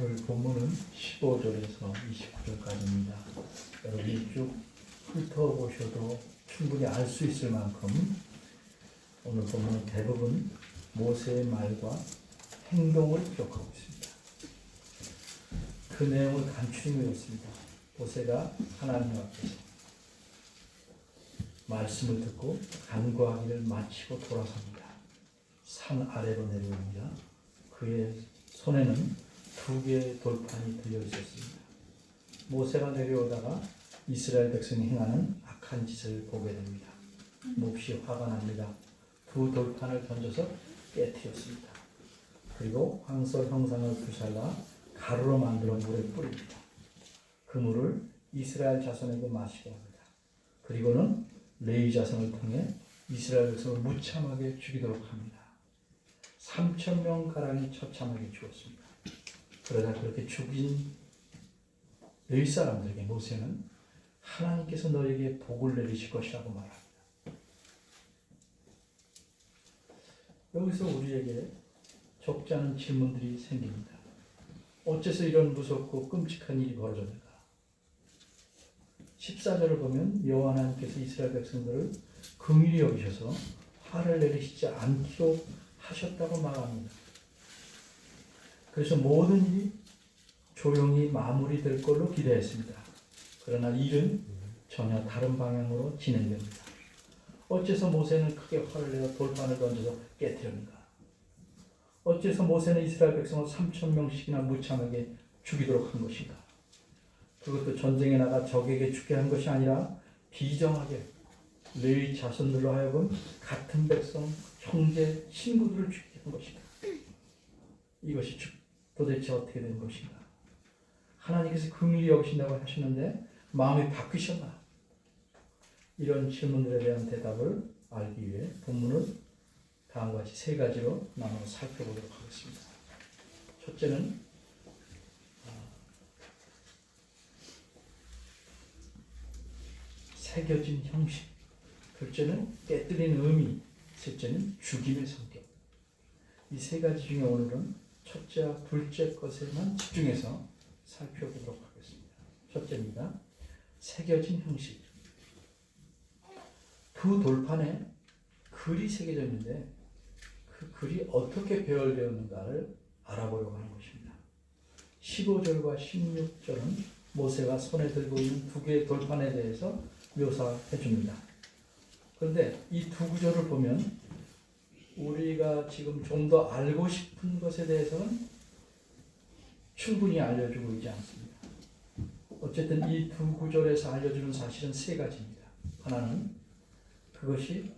오늘 본문은 15절에서 29절까지입니다. 여러분이 쭉 훑어보셔도 충분히 알 수 있을 만큼 오늘 본문은 대부분 모세의 말과 행동을 기록하고 있습니다. 그 내용을 간추리고 있습니다. 모세가 하나님 앞에서 말씀을 듣고 간구하기를 마치고 돌아섭니다. 산 아래로 내려옵니다. 그의 손에는 2개의 돌판이 들려 있었습니다. 모세가 내려오다가 이스라엘 백성이 행하는 악한 짓을 보게 됩니다. 몹시 화가 납니다. 2 돌판을 던져서 깨뜨렸습니다. 그리고 황소 형상을 부살라 가루로 만들어 물에 뿌립니다. 그 물을 이스라엘 자손에게 마시게 합니다. 그리고는 레위 자손을 통해 이스라엘 백성을 무참하게 죽이도록 합니다. 3,000명 가량이 처참하게 죽었습니다. 그러다 그렇게 죽인 레위 사람들에게 모세는 하나님께서 너에게 복을 내리실 것이라고 말합니다. 여기서 우리에게 적지 않은 질문들이 생깁니다. 어째서 이런 무섭고 끔찍한 일이 벌어졌는가? 14절을 보면 여호와 하나님께서 이스라엘 백성들을 긍휼히 여기셔서 화를 내리시지 않기로 하셨다고 말합니다. 그래서 모든 일이 조용히 마무리될 걸로 기대했습니다. 그러나 일은 전혀 다른 방향으로 진행됩니다. 어째서 모세는 크게 화를 내어 돌판을 던져서 깨뜨렸는가? 어째서 모세는 이스라엘 백성을 3,000명씩이나 무참하게 죽이도록 한 것인가? 그것도 전쟁에 나가 적에게 죽게 한 것이 아니라 비정하게 레위 자손들로 하여금 같은 백성, 형제, 친구들을 죽이게 한 것인가? 이것이 도대체 어떻게 된 것인가? 하나님께서 긍휼히 여기신다고 하셨는데 마음이 바뀌셨나? 이런 질문들에 대한 대답을 알기 위해 본문을 다음과 같이 3가지로 나눠 살펴보도록 하겠습니다. 첫째는 새겨진 형식, 둘째는 깨뜨린 의미, 셋째는 죽임의 성격. 이 3가지 중에 오늘은 첫째와 둘째 것에만 집중해서 살펴보도록 하겠습니다. 첫째입니다. 새겨진 형식. 2 돌판에 글이 새겨져 있는데 그 글이 어떻게 배열되었는가를 알아보려고 하는 것입니다. 15절과 16절은 모세가 손에 들고 있는 2개의 돌판에 대해서 묘사해 줍니다. 그런데 이 2 구절을 보면 우리가 지금 좀 더 알고 싶은 것에 대해서는 충분히 알려주고 있지 않습니다. 어쨌든 이 2 구절에서 알려주는 사실은 3가지입니다. 하나는 그것이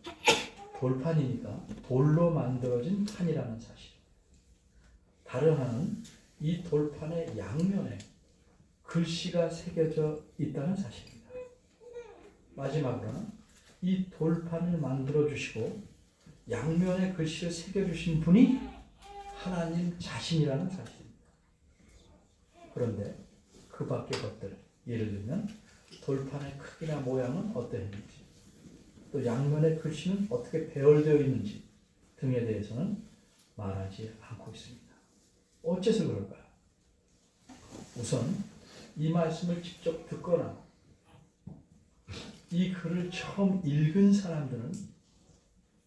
돌판이니까 돌로 만들어진 판이라는 사실. 다른 하나는 이 돌판의 양면에 글씨가 새겨져 있다는 사실입니다. 마지막으로는 이 돌판을 만들어 주시고 양면에 글씨를 새겨주신 분이 하나님 자신이라는 사실입니다. 그런데 그 밖의 것들, 예를 들면 돌판의 크기나 모양은 어떠했는지, 또 양면의 글씨는 어떻게 배열되어 있는지 등에 대해서는 말하지 않고 있습니다. 어째서 그럴까요? 우선 이 말씀을 직접 듣거나 이 글을 처음 읽은 사람들은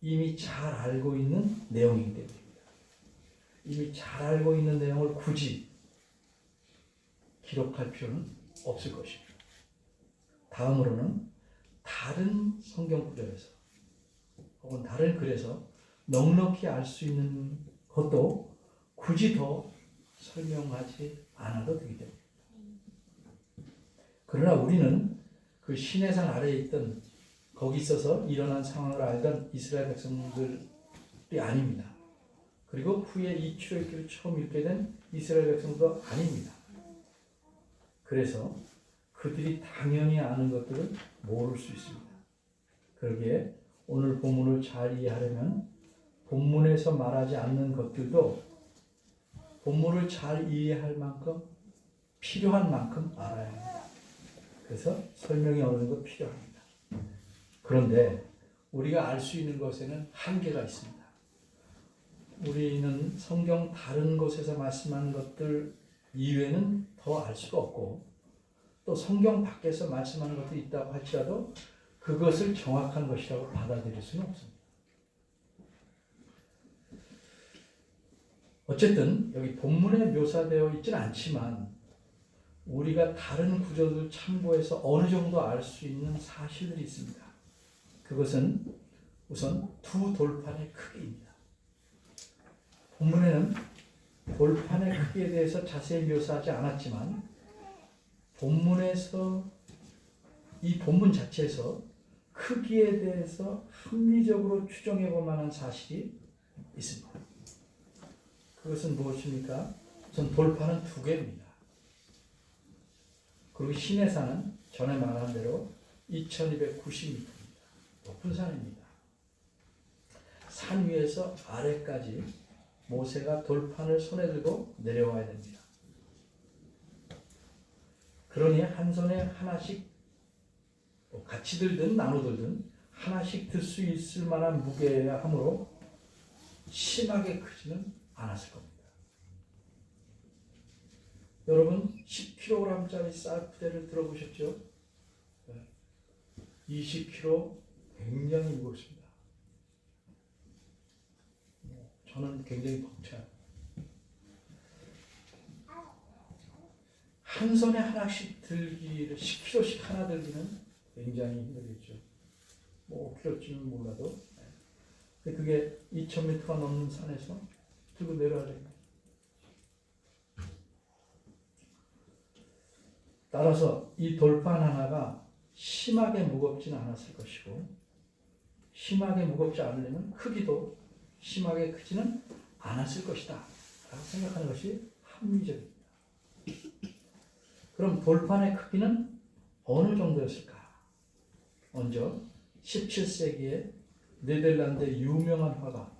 이미 잘 알고 있는 내용이기 때문입니다. 이미 잘 알고 있는 내용을 굳이 기록할 필요는 없을 것입니다. 다음으로는 다른 성경 구절에서 혹은 다른 글에서 넉넉히 알 수 있는 것도 굳이 더 설명하지 않아도 되기 때문입니다. 그러나 우리는 그 시내산 아래에 있던 거기 있어서 일어난 상황을 알던 이스라엘 백성들이 아닙니다. 그리고 후에 이 출애굽기를 처음 읽게 된 이스라엘 백성도 아닙니다. 그래서 그들이 당연히 아는 것들을 모를 수 있습니다. 그러기에 오늘 본문을 잘 이해하려면 본문에서 말하지 않는 것들도 본문을 잘 이해할 만큼 필요한 만큼 알아야 합니다. 그래서 설명이 어느 정도 필요합니다. 그런데 우리가 알 수 있는 것에는 한계가 있습니다. 우리는 성경 다른 곳에서 말씀하는 것들 이외에는 더 알 수가 없고, 또 성경 밖에서 말씀하는 것도 있다고 할지라도 그것을 정확한 것이라고 받아들일 수는 없습니다. 어쨌든 여기 본문에 묘사되어 있지는 않지만 우리가 다른 구절을 참고해서 어느 정도 알 수 있는 사실들이 있습니다. 그것은 우선 두 돌판의 크기입니다. 본문에는 돌판의 크기에 대해서 자세히 묘사하지 않았지만 본문에서 이 본문 자체에서 크기에 대해서 합리적으로 추정해 볼 만한 사실이 있습니다. 그것은 무엇입니까? 우선 돌판은 두 개입니다. 그리고 시내산은 전에 말한 대로 2290m입니다. 높은 산입니다. 산 위에서 아래까지 모세가 돌판을 손에 들고 내려와야 됩니다. 그러니 한 손에 하나씩 같이 들든 나눠 들든 하나씩 들 수 있을 만한 무게여야 하므로 심하게 크지는 않았을 겁니다. 여러분 10kg짜리 쌀부대를 들어보셨죠? 20kg 굉장히 무겁습니다. 저는 굉장히 벅차요. 한 손에 하나씩 들기를 10kg씩 하나 들기는 굉장히 힘들겠죠. 5kg쯤은 몰라도. 근데 그게 2000m가 넘는 산에서 들고 내려야 됩니다. 따라서 이 돌판 하나가 심하게 무겁지는 않았을 것이고, 심하게 무겁지 않으려면 크기도 심하게 크지는 않았을 것이다 라고 생각하는 것이 합리적입니다. 그럼 돌판의 크기는 어느 정도였을까? 먼저 17세기에 네덜란드의 유명한 화가,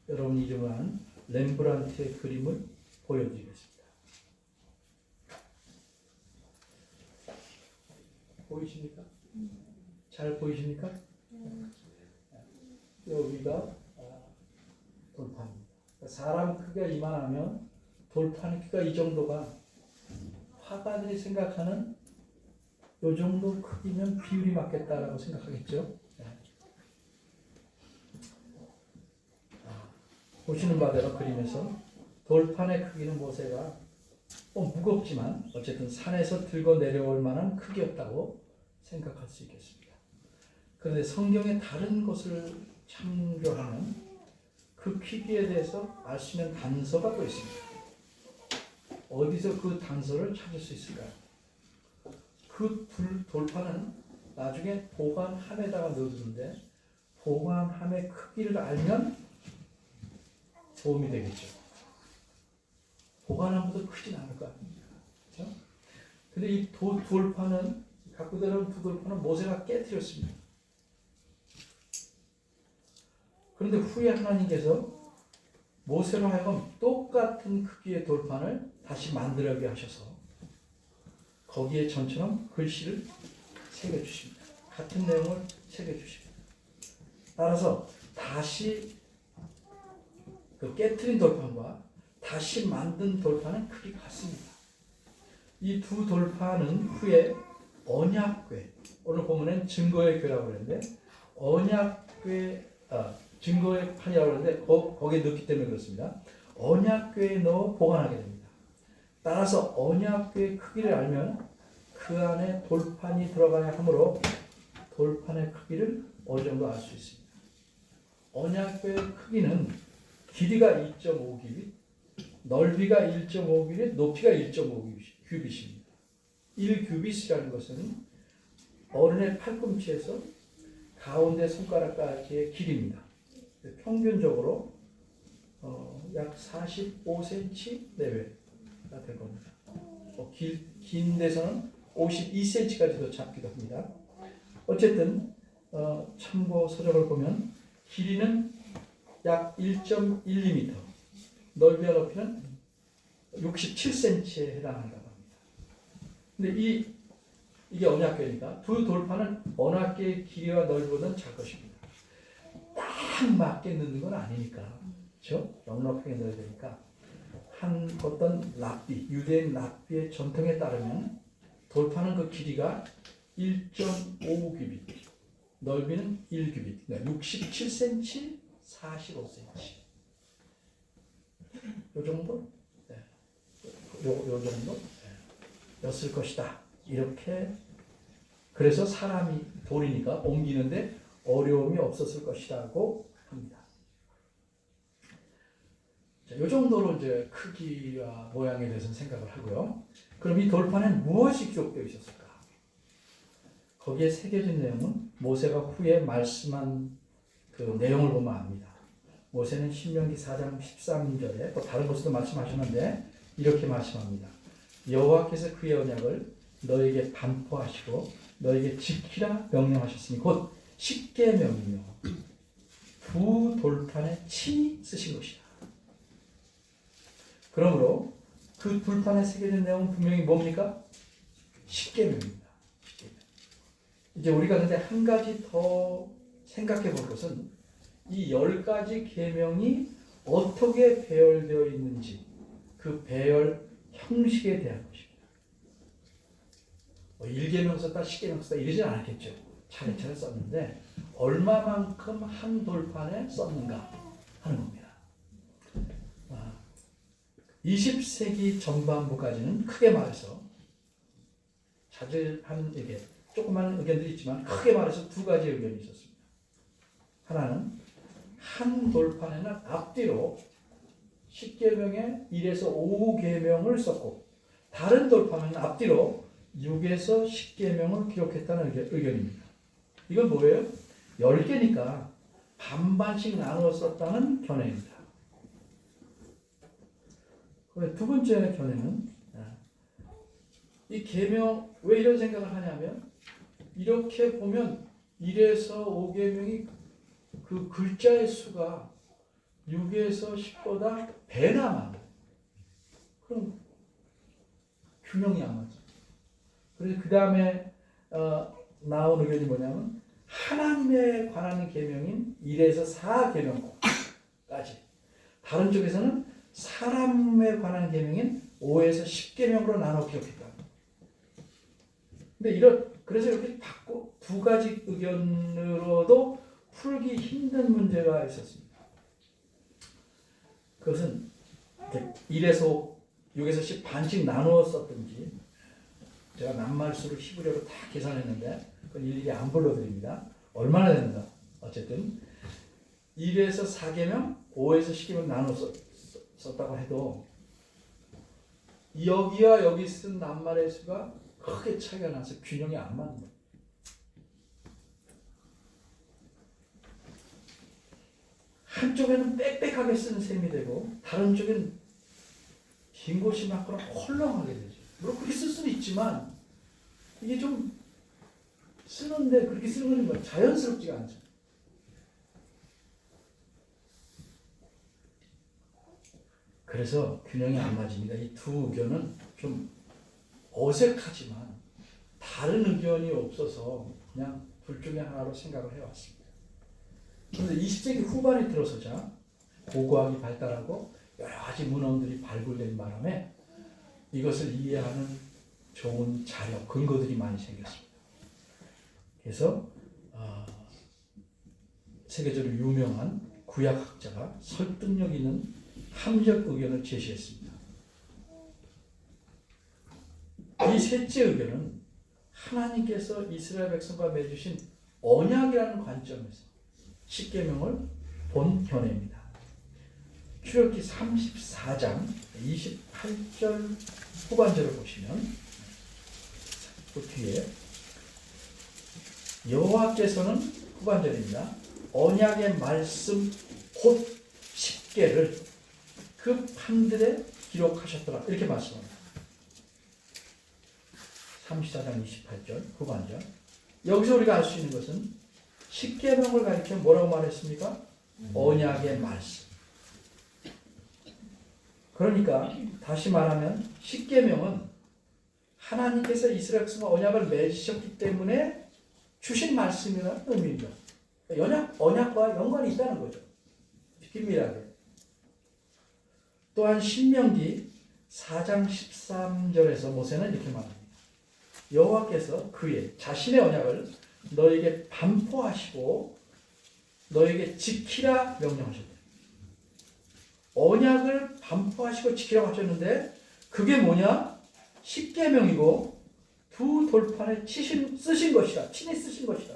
여러분이 이름을 아는 렘브란트의 그림을 보여드리겠습니다. 보이십니까? 잘 보이십니까? 여기가 돌판입니다. 사람 크기가 이만하면 돌판 크기가 이 정도가 화가들이 생각하는 이 정도 크기면 비율이 맞겠다라고 생각하겠죠. 보시는 바대로 그림에서 돌판의 크기는 모세가 무겁지만 어쨌든 산에서 들고 내려올 만한 크기였다고 생각할 수 있겠습니다. 그런데 성경의 다른 것을 참조하면 그 크기에 대해서 알 수 있는 단서가 또 있습니다. 어디서 그 단서를 찾을 수 있을까요? 그 돌판은 나중에 보관함에다가 넣어두는데 보관함의 크기를 알면 도움이 되겠죠. 보관함보다 크진 않을 거 아닙니까? 그렇죠? 근데 이 돌판은, 갖고 들어온 두 돌판은 모세가 깨뜨렸습니다. 그런데 후에 하나님께서 모세로 하여금 똑같은 크기의 돌판을 다시 만들게 하셔서 거기에 전처럼 글씨를 새겨주십니다. 같은 내용을 새겨주십니다. 따라서 다시 그 깨트린 돌판과 다시 만든 돌판은 크기 같습니다. 이 두 돌판은 후에 언약궤, 오늘 본문엔 증거의 궤라고 그러는데 언약궤, 증거의 판이라고 하는데 거기에 넣기 때문에 그렇습니다. 언약궤에 넣어 보관하게 됩니다. 따라서 언약궤의 크기를 알면 그 안에 돌판이 들어가야 하므로 돌판의 크기를 어느 정도 알 수 있습니다. 언약궤의 크기는 길이가 2.5규빗, 넓이가 1.5규빗, 높이가 1.5규빗입니다. 1규빗이라는 것은 어른의 팔꿈치에서 가운데 손가락까지의 길이입니다. 평균적으로 약 45cm 내외가 될 겁니다. 긴 데서는 52cm까지도 잡기도 합니다. 어쨌든 참고 서적을 보면 길이는 약 1.12m, 넓이와 높이는 67cm에 해당한다고 합니다. 근데 이게 언약궤니까 두 돌판은 언약궤의 길이와 넓이보다는 작 것입니다. 딱 맞게 넣는 건 아니니까, 그렇죠? 넉넉하게 넣어야 되니까 한 어떤 랍비, 유대인 랍비의 전통에 따르면 돌파는 그 길이가 1.5규빗, 넓이는 1규빗, 그러니까 67cm, 45cm. 요 정도? 네. 요 정도? 네. 였을 것이다. 이렇게. 그래서 사람이 돌이니까 옮기는데 어려움이 없었을 것이라고 합니다. 자, 이 정도로 이제 크기와 모양에 대해서는 생각을 하고요. 그럼 이 돌판엔 무엇이 기록되어 있었을까? 거기에 새겨진 내용은 모세가 후에 말씀한 그 내용을 보면 압니다. 모세는 신명기 4장 13절에 또 다른 곳에도 말씀하셨는데 이렇게 말씀합니다. 여호와께서 그의 언약을 너에게 반포하시고 너에게 지키라 명령하셨으니 곧 십계명이며 두 돌판에 친히 쓰신 것이다. 그러므로 그 불판에 새겨진 내용은 분명히 뭡니까? 십계명입니다. 이제 우리가 근데 한 가지 더 생각해 볼 것은 이 10가지 계명이 어떻게 배열되어 있는지 그 배열 형식에 대한 것입니다. 1계명 썼다, 10계명 썼다 이러진 않았겠죠. 차례차례 썼는데 얼마만큼 한 돌판에 썼는가 하는 겁니다. 20세기 전반부까지는 크게 말해서 자질한 의견, 조그마한 의견들이 있지만 크게 말해서 두 가지 의견이 있었습니다. 하나는 한 돌판에는 앞뒤로 10계명에 1에서 5계명을 썼고 다른 돌판에는 앞뒤로 6에서 10계명을 기록했다는 의견입니다. 이건 뭐예요? 10개니까 반반씩 나누어 썼다는 견해입니다. 두 번째 견해는 이 계명 왜 이런 생각을 하냐면 이렇게 보면 1에서 5계명이 그 글자의 수가 6에서 10보다 배나 많아요. 그럼 균형이 안 맞죠. 그래서 그 다음에 나온 의견이 뭐냐면 하나님에 관한 계명인 1에서 4계명까지 다른 쪽에서는 사람에 관한 계명인 5에서 10계명으로 나눠 기록했다. 근데 그래서 이렇게 두 가지 의견으로도 풀기 힘든 문제가 있었습니다. 그것은 1에서 6에서 10 반씩 나누어 썼든지 제가 낱말수를 히브리어로 다 계산했는데 그건 일일이 안 불러드립니다. 얼마나 되는가? 어쨌든 1에서 4계명, 5에서 10계명 나눠 썼다고 해도 여기와 여기 쓴 낱말의 수가 크게 차이가 나서 균형이 안 맞는 거예요. 한쪽에는 빽빽하게 쓰는 셈이 되고 다른 쪽엔 긴 곳이 많거나 헐렁하게 되죠. 물론 그렇게 쓸 수는 있지만 이게 좀 쓰는데 그렇게 쓰는 건 자연스럽지가 않죠. 그래서 균형이 안 맞습니다. 이 두 의견은 좀 어색하지만 다른 의견이 없어서 그냥 둘 중에 하나로 생각을 해왔습니다. 그런데 20세기 후반에 들어서자 고고학이 발달하고 여러 가지 문헌들이 발굴된 바람에 이것을 이해하는 좋은 자료, 근거들이 많이 생겼습니다. 그래서 세계적으로 유명한 구약학자가 설득력 있는 함적 의견을 제시했습니다. 이 셋째 의견은 하나님께서 이스라엘 백성과 맺으신 언약이라는 관점에서 십계명을 본 견해입니다. 출애굽기 34장 28절 후반절을 보시면 그 뒤에 여호와께서는 후반절입니다. 언약의 말씀 곧 십계를 그 판들에 기록하셨더라 이렇게 말씀합니다. 34장 28절 후반절. 여기서 우리가 알 수 있는 것은 십계명을 가리켜 뭐라고 말했습니까? 언약의 말씀. 그러니까 다시 말하면 십계명은 하나님께서 이스라엘 백성과 언약을 맺으셨기 때문에 주신 말씀이라는 의미입니다. 언약과 연관이 있다는 거죠. 긴밀하게. 또한 신명기 4장 13절에서 모세는 이렇게 말합니다. 여호와께서 그의 자신의 언약을 너에게 반포하시고 너에게 지키라 명령하셨다. 언약을 반포하시고 지키라고 하셨는데 그게 뭐냐? 십계명이고 두 돌판에 쓰신 것이다. 친히 쓰신 것이다.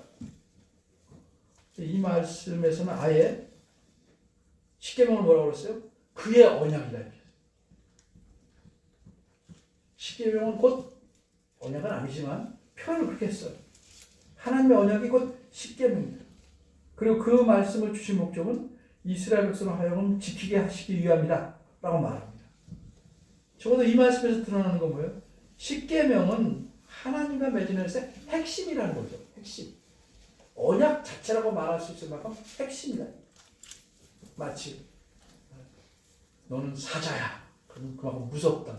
이 말씀에서는 아예 십계명을 뭐라고 그랬어요? 그의 언약이다. 십계명은 곧 언약은 아니지만 표현을 그렇게 했어요. 하나님의 언약이 곧 십계명입니다. 그리고 그 말씀을 주신 목적은 이스라엘 백성을 하여금 지키게 하시기 위함이다 라고 말합니다. 적어도 이 말씀에서 드러나는 건 뭐예요? 십계명은 하나님과 맺은 핵심이라는 거죠. 핵심. 언약 자체라고 말할 수 있을 만큼 핵심이다. 마치 너는 사자야. 그러면 그만큼 무섭다.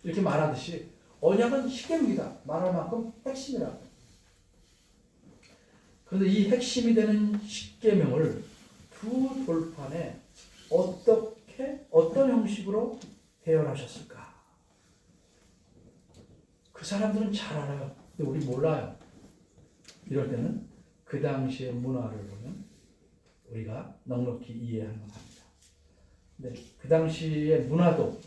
이렇게 말하듯이 언약은 십계명이다. 말할 만큼 핵심이라고. 그런데 이 핵심이 되는 십계명을 두 돌판에 어떤 형식으로 배열하셨을까? 그 사람들은 잘 알아요. 근데 우리 몰라요. 이럴 때는 그 당시의 문화를 보면 우리가 넉넉히 이해하는 겁니다. 근데 그 당시의 문화도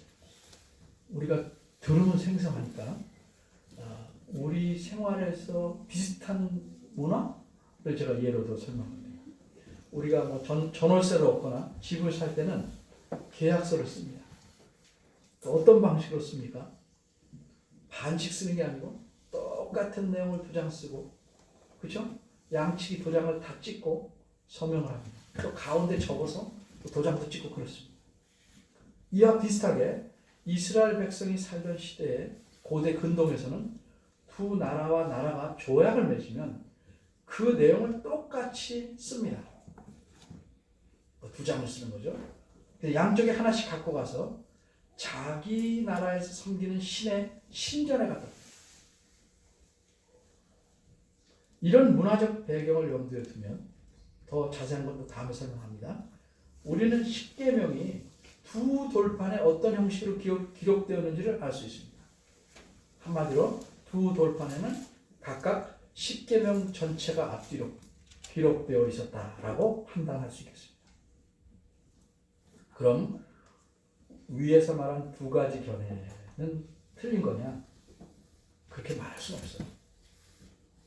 우리가 들으면 생소하니까 우리 생활에서 비슷한 문화를 제가 예로 들어 설명합니다. 우리가 뭐 전월세를 얻거나 집을 살 때는 계약서를 씁니다. 어떤 방식으로 씁니까? 반씩 쓰는 게 아니고 똑같은 내용을 두 장 쓰고, 그렇죠? 양측이 도장을 다 찍고 서명을 합니다. 또 가운데 접어서 또 도장도 찍고 그렇습니다. 이와 비슷하게 이스라엘 백성이 살던 시대에 고대 근동에서는 두 나라와 나라가 조약을 맺으면 그 내용을 똑같이 씁니다. 두 장을 쓰는 거죠. 양쪽에 하나씩 갖고 가서 자기 나라에서 섬기는 신의 신전에 갖다 줍니다. 이런 문화적 배경을 염두에 두면 더 자세한 것도 다음에 설명합니다. 우리는 십계명이 두 돌판에 어떤 형식으로 기록되었는지를 알 수 있습니다. 한마디로 두 돌판에는 각각 십계명 전체가 앞뒤로 기록되어 있었다라고 판단할 수 있겠습니다. 그럼 위에서 말한 두 가지 견해는 틀린 거냐? 그렇게 말할 수는 없어요.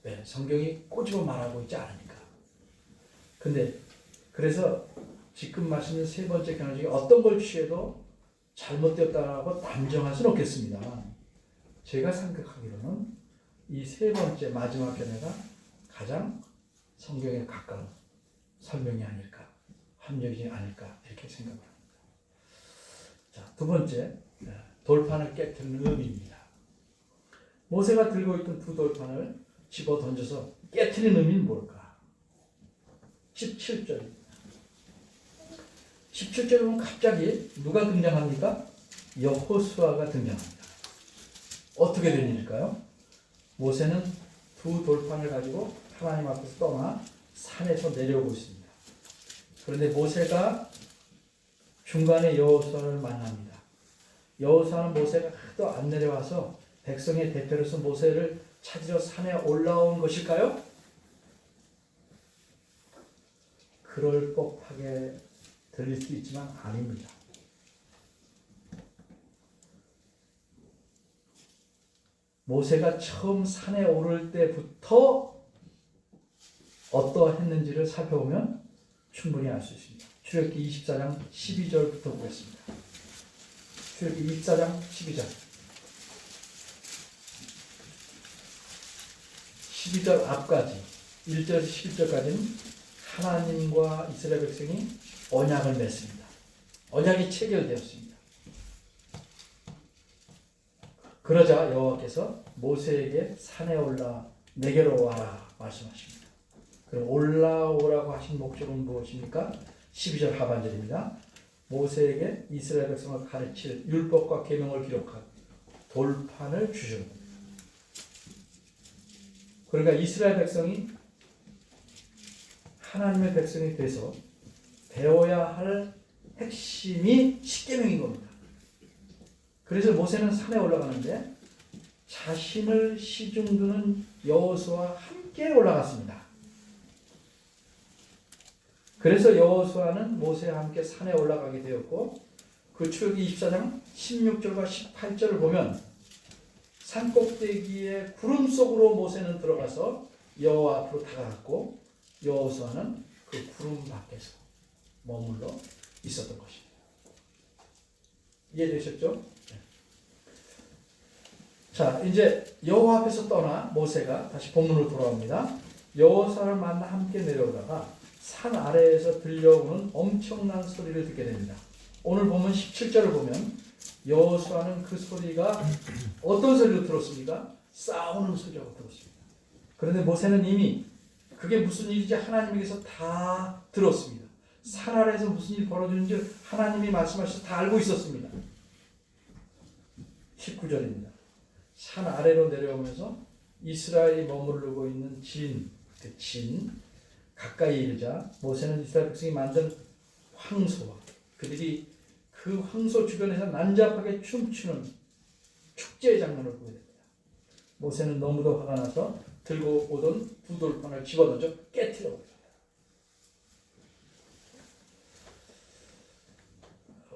왜? 성경이 꼬집어 말하고 있지 않으니까. 근데 그래서 지금 말씀드린 세 번째 견해 중에 어떤 걸 취해도 잘못되었다고 단정할 수는 없겠습니다. 제가 생각하기로는 이 세 번째 마지막 견해가 가장 성경에 가까운 설명이 아닐까, 합력이 아닐까 이렇게 생각합니다. 자, 두 번째, 돌판을 깨트리는 의미입니다. 모세가 들고 있던 두 돌판을 집어 던져서 깨트리는 의미는 뭘까? 17절입니다. 17절에 보면 갑자기 누가 등장합니까? 여호수아가 등장합니다. 어떻게 된 일일까요? 모세는 두 돌판을 가지고 하나님 앞에서 떠나 산에서 내려오고 있습니다. 그런데 모세가 중간에 여호수아를 만납니다. 여호수아는 모세가 하도 안 내려와서 백성의 대표로서 모세를 찾으러 산에 올라온 것일까요? 그럴 법하게 들릴 수 있지만 아닙니다. 모세가 처음 산에 오를 때부터 어떠했는지를 살펴보면 충분히 알 수 있습니다. 출애굽기 24장 12절부터 보겠습니다. 출애굽기 24장 12절. 12절 앞까지 1절에서 11절까지는 하나님과 이스라엘 백성이 언약을 맺습니다. 언약이 체결되었습니다. 그러자 여호와께서 모세에게 산에 올라 내게로 와라 말씀하십니다. 그럼 올라오라고 하신 목적은 무엇입니까? 12절 하반절입니다. 모세에게 이스라엘 백성을 가르칠 율법과 계명을 기록한 돌판을 주시는 겁니다. 그러니까 이스라엘 백성이 하나님의 백성이 돼서 배워야 할 핵심이 십계명인 겁니다. 그래서 모세는 산에 올라가는데 자신을 시중두는 여호수아와 함께 올라갔습니다. 그래서 여호수아는 모세와 함께 산에 올라가게 되었고 그 출애굽기 24장 16절과 18절을 보면 산꼭대기의 구름 속으로 모세는 들어가서 여호와 앞으로 다가갔고 여호수아는 그 구름 밖에서 머물러 있었던 것입니다. 이해되셨죠? 네. 자, 이제 여호와 앞에서 떠나 모세가 다시 본문으로 돌아옵니다. 여호수아를 만나 함께 내려오다가 산 아래에서 들려오는 엄청난 소리를 듣게 됩니다. 오늘 보면 17절을 보면 여호수아는 그 소리가 어떤 소리로 들었습니까? 싸우는 소리라고 들었습니다. 그런데 모세는 이미 그게 무슨 일인지 하나님에게서 다 들었습니다. 산 아래에서 무슨 일이 벌어지는지 하나님이 말씀하셔서 다 알고 있었습니다. 19절입니다. 산 아래로 내려오면서 이스라엘이 머무르고 있는 그 진 가까이 이르자 모세는 이스라엘 백성이 만든 황소와 그들이 그 황소 주변에서 난잡하게 춤추는 축제의 장면을 보게 됩니다. 모세는 너무도 화가 나서 들고 오던 두 돌판을 집어던져 깨트려 버립니다.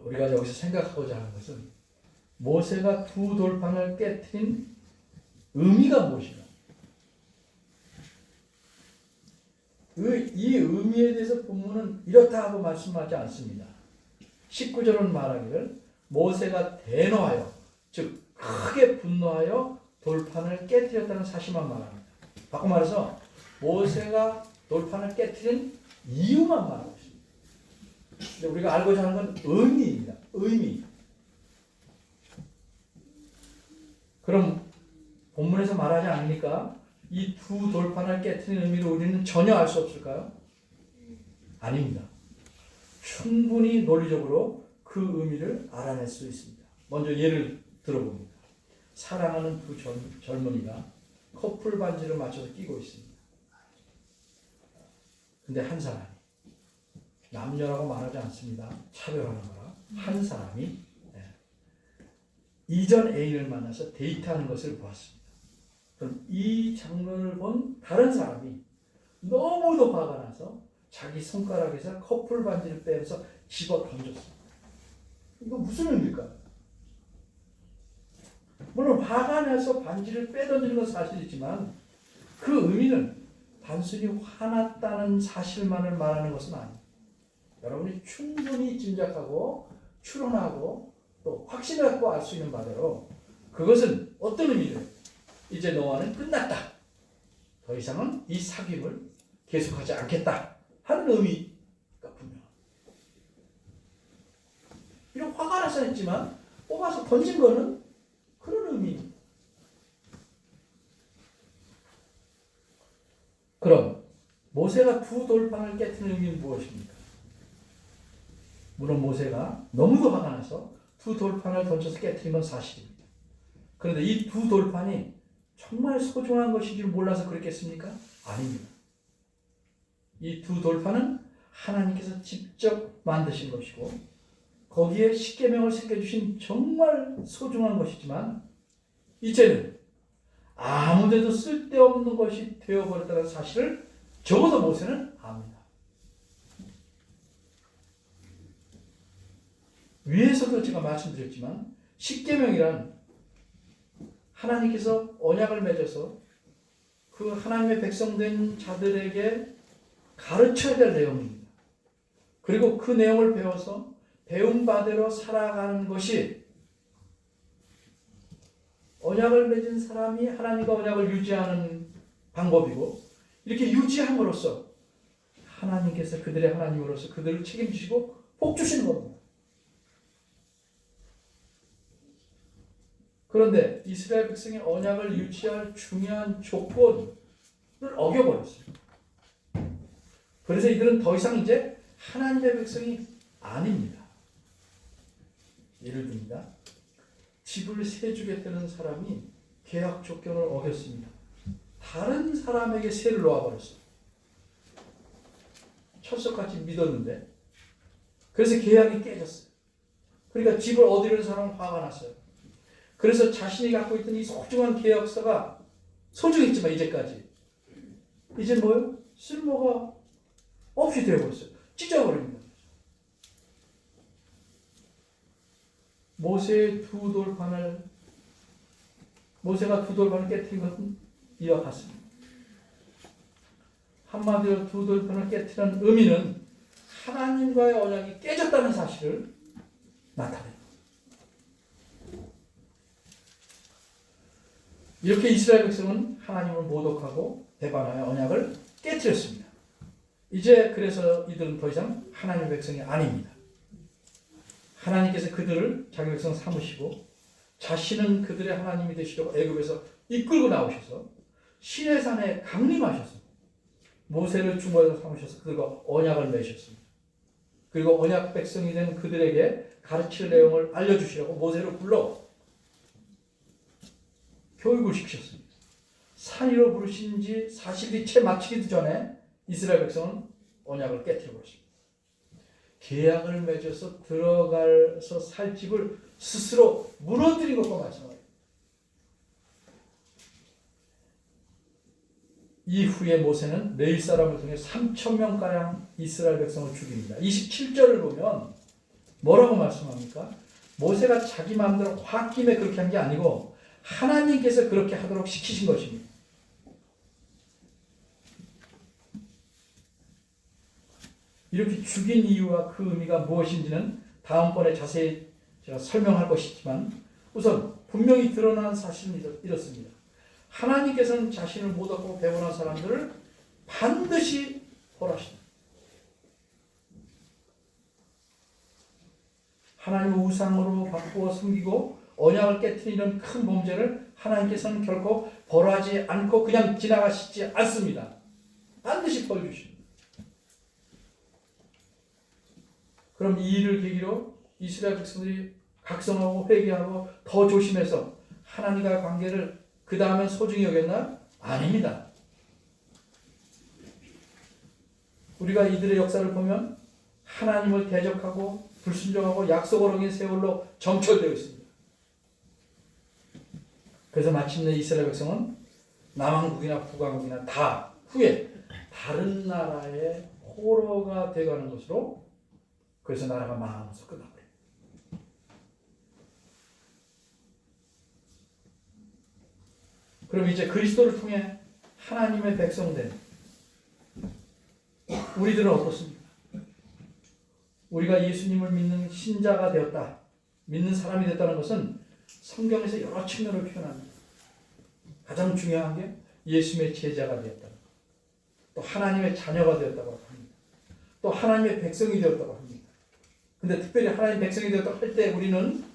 우리가 여기서 생각하고자 하는 것은 모세가 두 돌판을 깨트린 의미가 무엇인가? 이 의미에 대해서 본문은 이렇다 하고 말씀하지 않습니다. 19절은 말하기를 모세가 대노하여 즉 크게 분노하여 돌판을 깨뜨렸다는 사실만 말합니다. 바꿔 말해서 모세가 돌판을 깨뜨린 이유만 말하고 있습니다. 근데 우리가 알고자 하는 건 의미입니다. 의미. 그럼 본문에서 말하지 않으니까 이 두 돌판을 깨뜨린 의미를 우리는 전혀 알 수 없을까요? 아닙니다. 충분히 논리적으로 그 의미를 알아낼 수 있습니다. 먼저 예를 들어봅니다. 사랑하는 두 젊은이가 커플 반지를 맞춰서 끼고 있습니다. 근데 한 사람이 남녀라고 말하지 않습니다. 차별하는 거라. 한 사람이 이전 애인을 만나서 데이트하는 것을 보았습니다. 그럼 이 장면을 본 다른 사람이 너무도 화가 나서 자기 손가락에서 커플 반지를 빼면서 집어 던졌습니다. 이거 무슨 의미일까요? 물론 화가 나서 반지를 빼던지는 건 사실이지만 그 의미는 단순히 화났다는 사실만을 말하는 것은 아닙니다. 여러분이 충분히 짐작하고 추론하고 또 확신을 갖고 알 수 있는 바대로 그것은 어떤 의미를 이제 너와는 끝났다. 더 이상은 이 사귐을 계속하지 않겠다 하는 의미가 분명합니다. 비록 화가 나서 했지만 뽑아서 던진 거는 그런 의미입니다. 그럼 모세가 두 돌판을 깨트리는 의미는 무엇입니까? 물론 모세가 너무도 화가 나서 두 돌판을 던져서 깨트린 건 사실입니다. 그런데 이 두 돌판이 정말 소중한 것인 줄 몰라서 그랬겠습니까? 아닙니다. 이 두 돌판은 하나님께서 직접 만드신 것이고 거기에 십계명을 새겨주신 정말 소중한 것이지만 이제는 아무데도 쓸데없는 것이 되어버렸다는 사실을 적어도 모세는 압니다. 위에서도 제가 말씀드렸지만 십계명이란 하나님께서 언약을 맺어서 그 하나님의 백성된 자들에게 가르쳐야 될 내용입니다. 그리고 그 내용을 배워서 배운 바대로 살아가는 것이 언약을 맺은 사람이 하나님과 언약을 유지하는 방법이고 이렇게 유지함으로써 하나님께서 그들의 하나님으로서 그들을 책임지시고 복 주시는 겁니다. 그런데 이스라엘 백성의 언약을 유지할 중요한 조건을 어겨버렸어요. 그래서 이들은 더 이상 이제 하나님의 백성이 아닙니다. 예를 듭니다. 집을 세주겠다는 사람이 계약 조건을 어겼습니다. 다른 사람에게 세를 놓아버렸어요. 철석같이 믿었는데 그래서 계약이 깨졌어요. 그러니까 집을 얻으려는 사람은 화가 났어요. 그래서 자신이 갖고 있던 이 소중한 계약서가 소중했지만 이제까지 이제 뭐요? 쓸모가 없이 되어버렸어요. 찢어버립니다. 모세가 두 돌판을 깨뜨린 것은 이와 같습니다. 한마디로 두 돌판을 깨뜨린 의미는 하나님과의 언약이 깨졌다는 사실을 나타냅니다. 이렇게 이스라엘 백성은 하나님을 모독하고 배반하여 언약을 깨뜨렸습니다. 이제 그래서 이들은 더 이상 하나님의 백성이 아닙니다. 하나님께서 그들을 자기 백성 삼으시고 자신은 그들의 하나님이 되시려고 애굽에서 이끌고 나오셔서 시내산에 강림하셔서 모세를 중보자로 삼으셔서 그들과 언약을 맺으셨습니다. 그리고 언약 백성이 된 그들에게 가르칠 내용을 알려주시라고 모세를 불러 교육을 시키셨습니다. 산 위로 부르신 지 40일이 채 마치기도 전에 이스라엘 백성은 언약을 깨뜨려버렸습니다. 계약을 맺어서 들어가서 살 집을 스스로 무너뜨린 것과 마찬가지입니다. 이후에 모세는 레위 사람을 통해 3,000명가량 이스라엘 백성을 죽입니다. 27절을 보면 뭐라고 말씀합니까? 모세가 자기 마음대로 홧김에 그렇게 한 게 아니고 하나님께서 그렇게 하도록 시키신 것입니다. 이렇게 죽인 이유와 그 의미가 무엇인지는 다음번에 자세히 제가 설명할 것이지만 우선 분명히 드러난 사실은 이렇습니다. 하나님께서는 자신을 모독하고 배반한 사람들을 반드시 벌하신다. 하나님을 우상으로 바꾸어 섬기고 언약을 깨트리는 큰 범죄를 하나님께서는 결코 벌하지 않고 그냥 지나가시지 않습니다. 반드시 벌 주십니다. 그럼 이 일을 계기로 이스라엘 백성들이 각성하고 회개하고 더 조심해서 하나님과의 관계를 그 다음엔 소중히 여겼나? 아닙니다. 우리가 이들의 역사를 보면 하나님을 대적하고 불순종하고 약속을 어긴 세월로 점철되어 있습니다. 그래서 마침내 이스라엘 백성은 남왕국이나 북왕국이나 다 후에 다른 나라의 포로가 되어가는 것으로 그래서 나라가 망하면서 끝나버려요. 그럼 이제 그리스도를 통해 하나님의 백성된 우리들은 어떻습니까? 우리가 예수님을 믿는 신자가 되었다, 믿는 사람이 됐다는 것은 성경에서 여러 측면을 표현합니다. 가장 중요한 게 예수님의 제자가 되었다, 또 하나님의 자녀가 되었다고 합니다. 또 하나님의 백성이 되었다고 합니다. 근데 특별히 하나님의 백성이 되었다고 할 때 우리는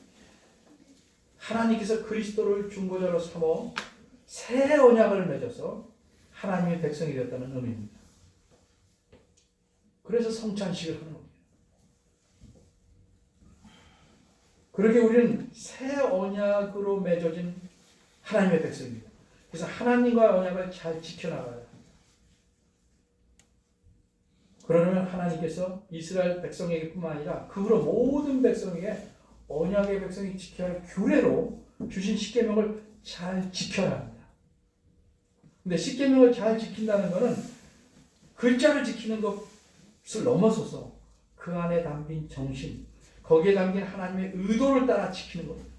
하나님께서 그리스도를 중보자로 삼어 새 언약을 맺어서 하나님의 백성이 되었다는 의미입니다. 그래서 성찬식을 하는 겁니다. 그러게 우리는 새 언약으로 맺어진 하나님의 백성입니다. 그래서 하나님과의 언약을 잘 지켜나가야 합니다. 그러면 하나님께서 이스라엘 백성에게뿐만 아니라 그 후로 모든 백성에게 언약의 백성이 지켜야 할 규례로 주신 십계명을 잘 지켜야 합니다. 근데 십계명을 잘 지킨다는 것은 글자를 지키는 것을 넘어서서 그 안에 담긴 정신, 거기에 담긴 하나님의 의도를 따라 지키는 겁니다.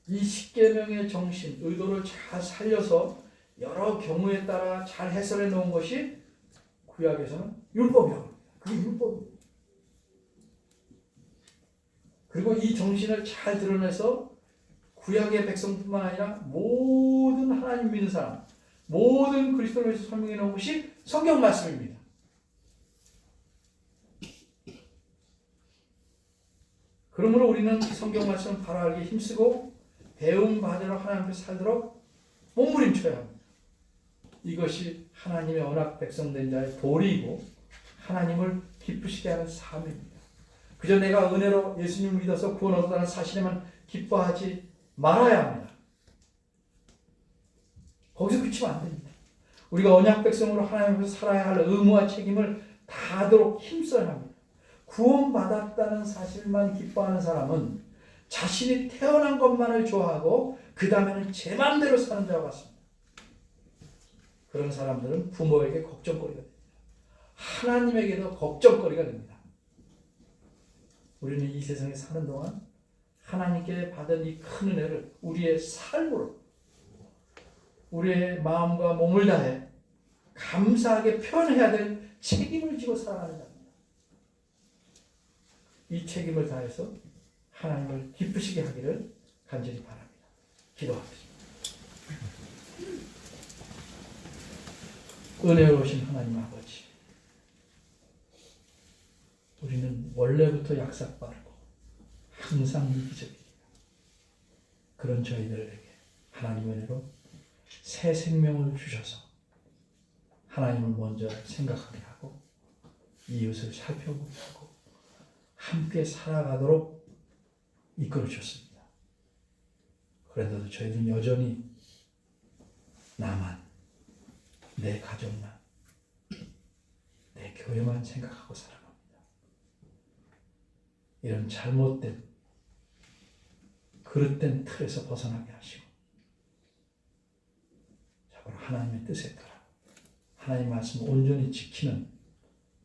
이 십계명의 정신, 의도를 잘 살려서 여러 경우에 따라 잘 해설해 놓은 것이 구약에서는 율법이라고 합니다. 그게 율법입니다. 그리고 이 정신을 잘 드러내서 구약의 백성뿐만 아니라 모든 하나님 믿는 사람, 모든 그리스도를 위해서 설명해 놓은 것이 성경 말씀입니다. 그러므로 우리는 성경 말씀을 바로 알기 힘쓰고 배움 받으러 하나님 앞에 살도록 몸부림쳐야 합니다. 이것이 하나님의 언약 백성된 자의 도리이고 하나님을 기쁘시게 하는 삶입니다. 그저 내가 은혜로 예수님을 믿어서 구원 얻었다는 사실에만 기뻐하지 말아야 합니다. 거기서 그치면 안 됩니다. 우리가 언약 백성으로 하나님 앞에서 살아야 할 의무와 책임을 다하도록 힘써야 합니다. 구원받았다는 사실만 기뻐하는 사람은 자신이 태어난 것만을 좋아하고 그 다음에는 제 마음대로 사는 자와 같습니다. 그런 사람들은 부모에게 걱정거리가 됩니다. 하나님에게도 걱정거리가 됩니다. 우리는 이 세상에 사는 동안 하나님께 받은 이 큰 은혜를 우리의 삶으로, 우리의 마음과 몸을 다해 감사하게 표현해야 될 책임을 지고 살아가는 자입니다. 이 책임을 다해서 하나님을 기쁘시게 하기를 간절히 바랍니다. 기도하겠습니다. 은혜로우신 하나님 아버지, 우리는 원래부터 약삭빠르고 항상 이기적이에요. 그런 저희들에게 하나님의 은혜로 새 생명을 주셔서 하나님을 먼저 생각하게 하고 이웃을 살펴보게 하고 함께 살아가도록 이끌어 주셨습니다. 그런데도 저희는 여전히 나만, 내 가족만, 내 교회만 생각하고 살아갑니다. 이런 잘못된 그릇된 틀에서 벗어나게 하시고 자꾸 하나님의 뜻에 따라 하나님 말씀을 온전히 지키는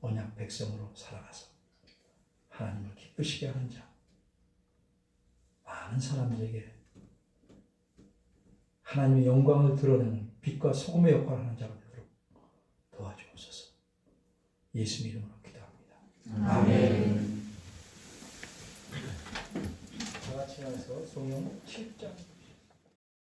언약 백성으로 살아가서 하나님을 기쁘시게 하는 자, 많은 사람들에게 하나님의 영광을 드러내는 빛과 소금의 역할을 하는 자가 되도록 도와주옵소서. 예수 이름으로 기도합니다. 아멘. 다 같이 하면서 성경 7장